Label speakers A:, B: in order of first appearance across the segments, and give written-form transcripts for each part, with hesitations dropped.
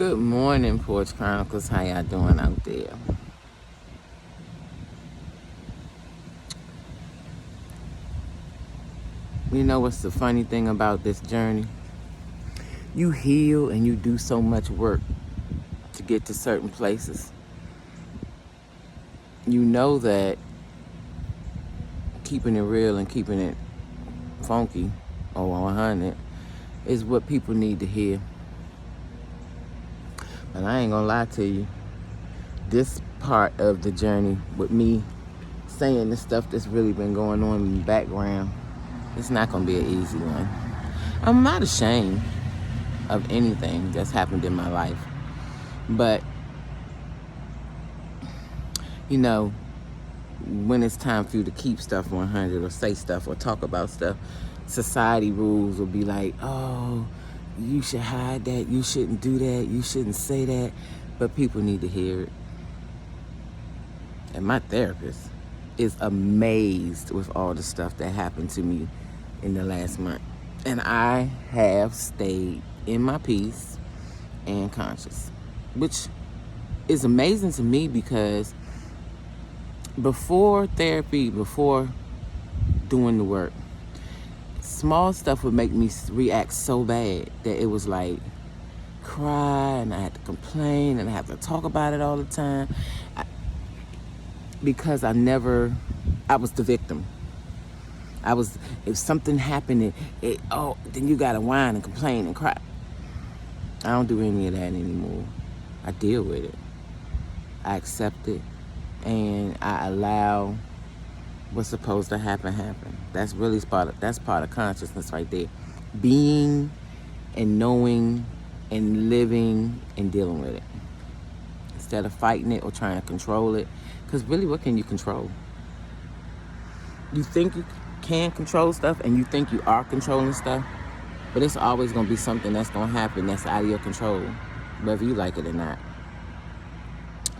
A: Good morning, Porch Chronicles. How y'all doing out there? You know what's the funny thing about this journey? You heal and you do so much work to get to certain places. You know that keeping it real and keeping it funky or 100 is what people need to hear. And I ain't gonna lie to you, this part of the journey with me saying the stuff that's really been going on in the background, it's not gonna be an easy one. I'm not ashamed of anything that's happened in my life. But, you know, when it's time for you to keep stuff 100 or say stuff or talk about stuff, society rules will be like, oh, you should hide that, you shouldn't do that, you shouldn't say that. But people need to hear it. And my therapist is amazed with all the stuff that happened to me in the last month. And I have stayed in my peace and conscious, which is amazing to me because before therapy, before doing the work, small stuff would make me react so bad that it was like cry and I had to complain and I have to talk about it all the time because I was the victim. If something happened, then you gotta whine and complain and cry. I don't do any of that anymore. I deal with it. I accept it, and I allow what's supposed to happen. That's really part of consciousness right there. Being and knowing and living and dealing with it. Instead of fighting it or trying to control it. Because really, what can you control? You think you can control stuff and you think you are controlling stuff, but it's always going to be something that's going to happen that's out of your control, whether you like it or not.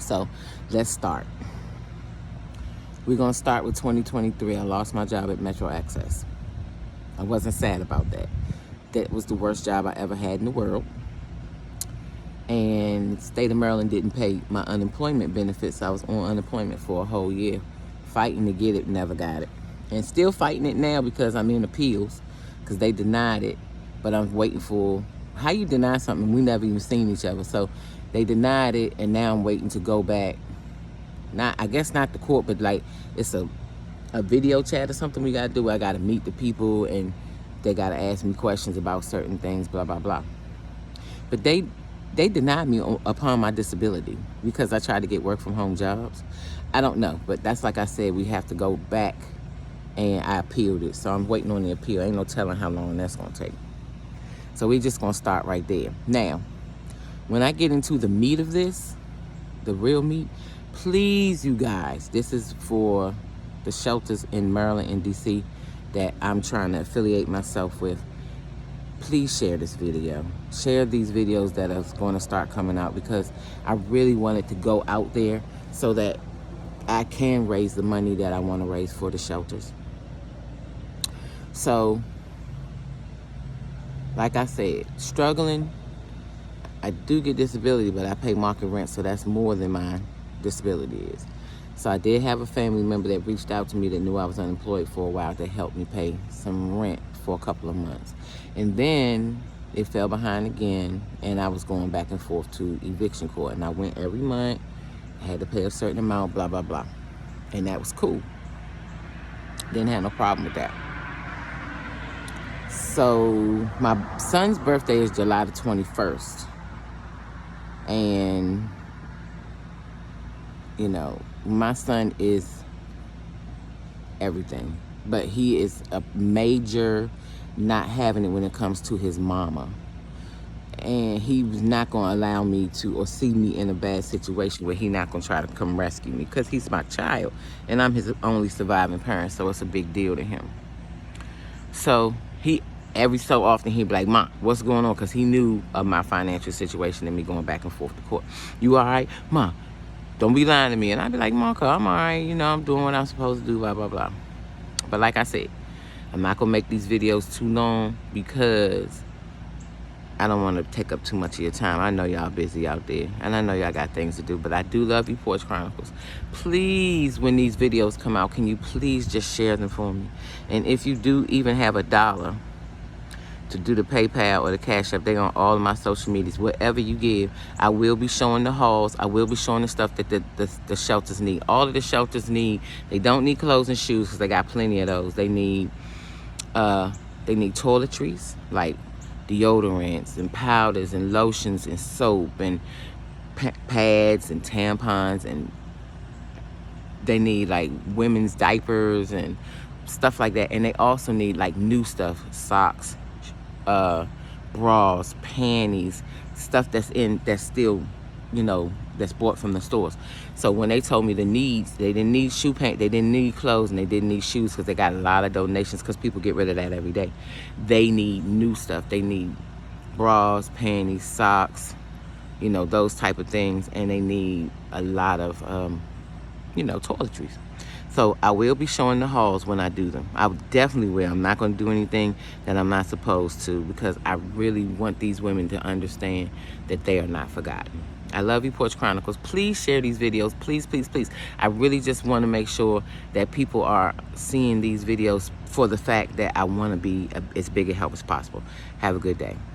A: So let's start. We're going to start with 2023. I lost my job at Metro Access. I wasn't sad about that. That was the worst job I ever had in the world. And the state of Maryland didn't pay my unemployment benefits. I was on unemployment for a whole year, fighting to get it, never got it. And still fighting it now because I'm in appeals because they denied it. But I'm waiting for, how you deny something? We never even seen each other. So they denied it, and now I'm waiting to go back. I guess not the court, but like it's a video chat or something we got to do. I got to meet the people, and they got to ask me questions about certain things, blah, blah, blah. But they denied me upon my disability because I tried to get work from home jobs. I don't know, but that's like I said, we have to go back, and I appealed it. So I'm waiting on the appeal. Ain't no telling how long that's going to take. So we're just going to start right there. Now, when I get into the meat of this, the real meat, please, you guys, this is for the shelters in Maryland and DC that I'm trying to affiliate myself with. Please share this video. Share these videos that are going to start coming out because I really want it to go out there so that I can raise the money that I want to raise for the shelters. So, like I said, struggling. I do get disability, but I pay market rent, so that's more than my disability is. So I did have a family member that reached out to me that knew I was unemployed for a while to help me pay some rent for a couple of months. And then it fell behind again, and I was going back and forth to eviction court. And I went every month, I had to pay a certain amount, blah, blah, blah. And that was cool. Didn't have no problem with that. So my son's birthday is July the 21st. And, you know, my son is everything. But he is a major not having it when it comes to his mama. And he's not going to allow me to or see me in a bad situation where he's not going to try to come rescue me because he's my child. And I'm his only surviving parent, so it's a big deal to him. So every so often he'd be like, Mom, what's going on? Because he knew of my financial situation and me going back and forth to court. You all right? Mom, don't be lying to me. And I'd be like, Marco, I'm all right. You know, I'm doing what I'm supposed to do, blah, blah, blah. But like I said, I'm not going to make these videos too long because I don't want to take up too much of your time. I know y'all busy out there, and I know y'all got things to do, but I do love you, Porch Chronicles. Please, when these videos come out, can you please just share them for me? And if you do even have $1 to do the PayPal or the Cash App, they're on all of my social medias. Whatever you give, I will be showing the hauls. I will be showing the stuff that the shelters need. All of the shelters need, they don't need clothes and shoes because they got plenty of those. They need toiletries, like deodorants and powders and lotions and soap and pads and tampons, and they need like women's diapers and stuff like that. And they also need like new stuff, socks, bras, panties, stuff that's still, that's bought from the stores. So when they told me the needs, they didn't need they didn't need clothes, and they didn't need shoes because they got a lot of donations because people get rid of that every day. They need new stuff. They need bras, panties, socks, those type of things, and they need a lot of, toiletries. So I will be showing the hauls when I do them. I definitely will. I'm not going to do anything that I'm not supposed to, because I really want these women to understand that they are not forgotten. I love you, Porch Chronicles. Please share these videos. Please, please, please. I really just want to make sure that people are seeing these videos for the fact that I want to be as big a help as possible. Have a good day.